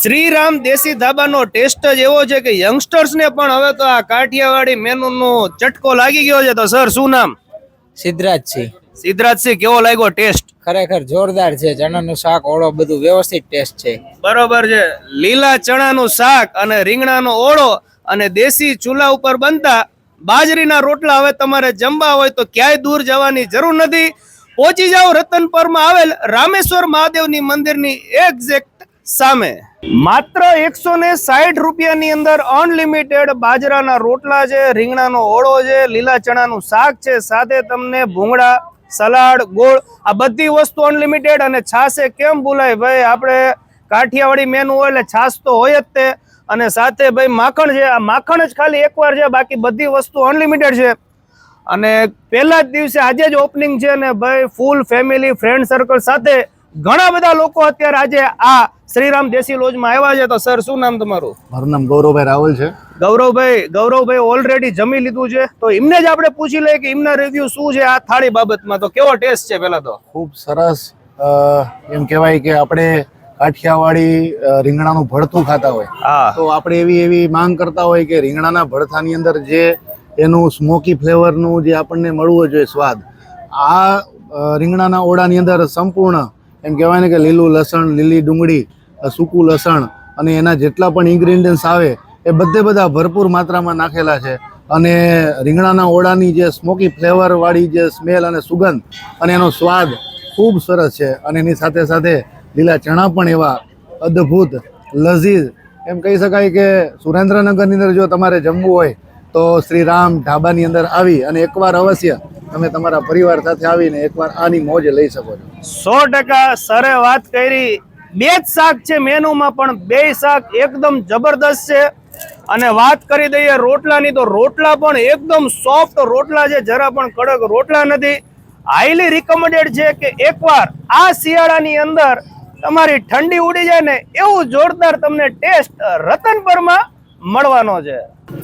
શ્રીરામ દેશી ધાબાનો ટેસ્ટ જ એવો છે કે યંગસ્ટર્સને પણ હવે તો આ કાઠિયાવાડી મેનુનો ચટકો લાગી ગયો છે. તો સર શું નામ? સિદ્ધરાજસિંહ. સિદ્ધરાજસિંહ, કેવો લાગ્યો ટેસ્ટ? ખરેખર જોરદાર છે. ચણાનું શાક ઓળો બધું વ્યવસ્થિત ટેસ્ટ છે. બરોબર છે. લીલા ચણાનું શાક અને રીંગણાનો ઓળો અને દેશી ચૂલા ઉપર બનતા બાજરીના રોટલા હવે તમારે જમવા હોય તો ક્યાંય દૂર જવાની જરૂર નથી. પહોંચી જાઓ રતનપરમાં આવેલ રામેશ્વર મહાદેવની મંદિરની એક્ઝેક્ટ સામે. માત્ર 160 રૂપિયાની અંદર અનલિમિટેડ બાજરાના રોટલા છે, રીંગણાનો ઓળો છે, લીલા ચણાનું શાક છે, સાથે તમને ભૂંગળા, સલાડ, ગોળ, આ બધી વસ્તુ અનલિમિટેડ. અને છાશે કેમ ભૂલાય ભાઈ, આપણે કાઠિયાવાડી મેનુ હોય એટલે છાશ તો હોય જ તે. અને સાથે ભાઈ માખણ છે, આ માખણ જ ખાલી એકવાર છે, બાકી બધી વસ્તુ અનલિમિટેડ છે. અને પહેલા જ દિવસે આજે જ ઓપનિંગ છે ને ભાઈ ફૂલ ફેમિલી ફ્રેન્ડ સર્કલ સાથે ઘણા બધા લોકો અત્યારે આજે આ શ્રીરામ દેશી લોજમાં આવ્યા છે. તો સર શું નામ તમારું? મારું નામ ગૌરવભાઈ રાવલ છે. ગૌરવભાઈ ઓલરેડી જમી લીધું છે, તો એમને જ આપણે પૂછી લઈએ કે એમના રિવ્યુ શું છે આ થાળી બાબતમાં. તો કેવો ટેસ્ટ છે? પેલા તો ખૂબ સરસ. એમ કહેવાય કે આપણે કાઠિયાવાડી રીંગણાનું ભરથું ખાતા હોય તો આપણે એવી માંગ કરતા હોય કે રીંગણાના ભરથાની અંદર જે એનું સ્મોકી ફ્લેવરનું જે આપણને મળવું જોઈએ સ્વાદ, આ રીંગણાના ઓળાની અંદર સંપૂર્ણ એમ કહેવાય ને કે લીલું લસણ, લીલી ડુંગળી, સૂકું લસણ અને એના જેટલા પણ ઇન્ગ્રીડિયન્ટ્સ આવે એ બધા ભરપૂર માત્રામાં નાખેલા છે. અને રીંગણાના ઓળાની જે સ્મોકી ફ્લેવરવાળી જે સ્મેલ અને સુગંધ અને એનો સ્વાદ ખૂબ સરસ છે. અને એની સાથે સાથે લીલા ચણા પણ એવા અદ્ભુત લઝીઝ. એમ કહી શકાય કે સુરેન્દ્રનગરની અંદર જો તમારે જમવું હોય તો શ્રીરામ ઢાબાની અંદર આવી અને એકવાર અવશ્ય તમે તમારા પરિવાર સાથે આવીને એકવાર આની મોજ લઈ શકો છો. 100% સરે વાત કરી. બે જ શાક છે મેનુમાં, પણ બે શાક એકદમ જબરદસ્ત છે. અને વાત કરી દઈએ રોટલાની, તો રોટલા પણ એકદમ સોફ્ટ રોટલા છે, જરા પણ કડક રોટલા નથી. હાઈલી રિકમેન્ડેડ છે કે એકવાર આ શિયાળાની અંદર તમારી ઠંડી ઉડી જાય ને એવું જોરદાર તમને ટેસ્ટ રતનપરમાં મળવાનો છે.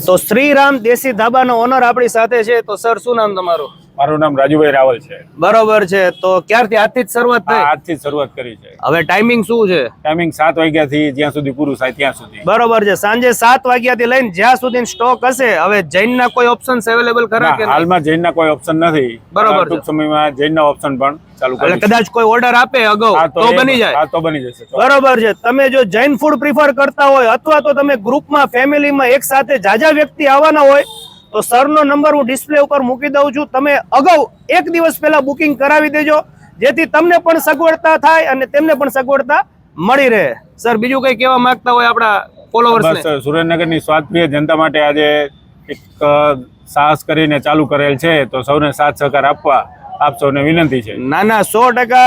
તો શ્રીરામ દેશી ધાબાનો ઓનર આપણી સાથે છે. તો સર શું નામ તમારું? મારું નામ રાજુભાઈ રાવલ છે. બરોબર છે. તો ક્યારથી? આજથી જ શરૂઆત થઈ? આજથી જ શરૂઆત કરી છે. હવે ટાઈમિંગ શું છે? ટાઈમિંગ 7 વાગ્યાથી જ્યાં સુધી પૂરું થાય ત્યાં સુધી. બરોબર છે. સાંજે 7 વાગ્યાથી લઈને જ્યાં સુધી સ્ટોક હશે. હવે જૈનના કોઈ ઓપ્શન્સ અવેલેબલ ખરા કે હાલમાં જૈનના કોઈ ઓપ્શન નથી. બરોબર. ટૂંક સમયમાં જૈનના ઓપ્શન પણ ચાલુ એટલે કરીશું. કદાચ કોઈ ઓર્ડર આપે અગાઉ તો બની જાય. હા, તો બની જશે. બરોબર છે. તમે જો જૈન ફૂડ પ્રિફર કરતા હોય અથવા તો તમે ગ્રુપમાં ફેમિલીમાં એક સાથે જાજા વ્યક્તિ આવવાના હોય તો સરનો નંબર હું ડિસ્પ્લે ઉપર મૂકી દઉં છું. તમે અગાઉ એક દિવસ પહેલા બુકિંગ કરાવી દેજો, જેથી તમને પણ સગવડતા થાય અને તેમને પણ સગવડતા મળી રહે. સર બીજું કઈ કહેવા માંગતા હોય આપણા ફોલોવર્સને? બસ સુરેન્દ્રનગરની સ્વાદપ્રિય જનતા માટે આજે એક સાહસ કરીને ચાલુ કરેલ છે, તો સૌને સાથ સહકાર આપવા આપ સૌને વિનંતી છે. ના 100%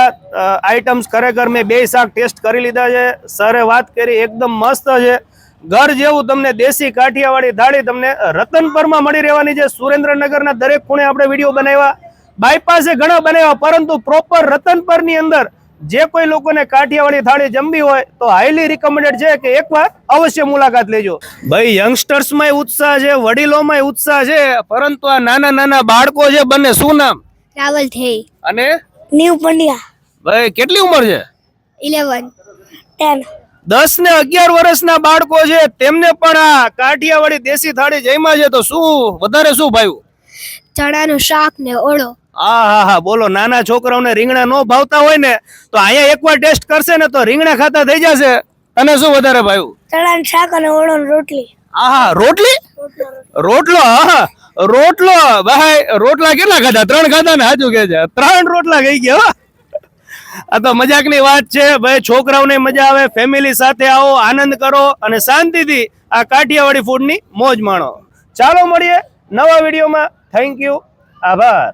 આઈટમ્સ ખરેખર મેં બે શાક ટેસ્ટ કરી લીધા છે. સરે વાત કરી એકદમ મસ્ત છે. ઘર જેવું તમને દેશી કાઠિયાવાડી થાળી તમને રતનપરમાં મળી રહેવાની છે. સુરેન્દ્રનગરના દરેક ખૂણે આપણે વિડીયો બનાવ્યા, બાયપાસે ઘણા બનાવ્યા, પરંતુ પ્રોપર રતનપરની અંદર જે કોઈ લોકોને કાઠિયાવાડી થાળી જમવી હોય તો હાઈલી રિકમેન્ડેડ છે કે એકવાર અવશ્ય મુલાકાત લેજો. ભાઈ યંગસ્ટર્સમાં ઉત્સાહ છે, વડીલોમાં ઉત્સાહ છે, પરંતુ આ નાના બાળકો છે બંને. શું નામ? રાવલ થઈ અને ન્યુ પંડ્યા. ભાઈ કેટલી ઉંમર છે? 11 10 10 ને 11 વર્ષના બાળકો છે, તેમને પણ આ કાઠિયાવાડી દેશી થાળી જમ્યા છે. તો શું વધારે શું ભાવ્યું? ચણાનું શાક ને ઓળો. હા બોલો. નાના છોકરાઓને રીંગણા નો ભાવતા હોય ને તો અહીંયા એકવાર ટેસ્ટ કરશે ને તો રીંગણા ખાતા થઈ જશે. અને શું વધારે ભાવ્યું? ચણાનું શાક અને ઓળો ને રોટલી. રોટલી? રોટલો? રોટલો ભાઈ. રોટલા કેટલા ખાધા? 3 ખાધા ને? સાચું કે છે, 3 રોટલા ખાઈ ગયા. આ તો મજાકની વાત છે ભાઈ. છોકરાઓને મજા આવે, ફેમિલી સાથે આવો, આનંદ કરો અને શાંતિથી આ કાઠિયાવાડી ફૂડની મોજ માણો. ચાલો મળીએ નવા વિડીયોમાં. Thank you. આભાર.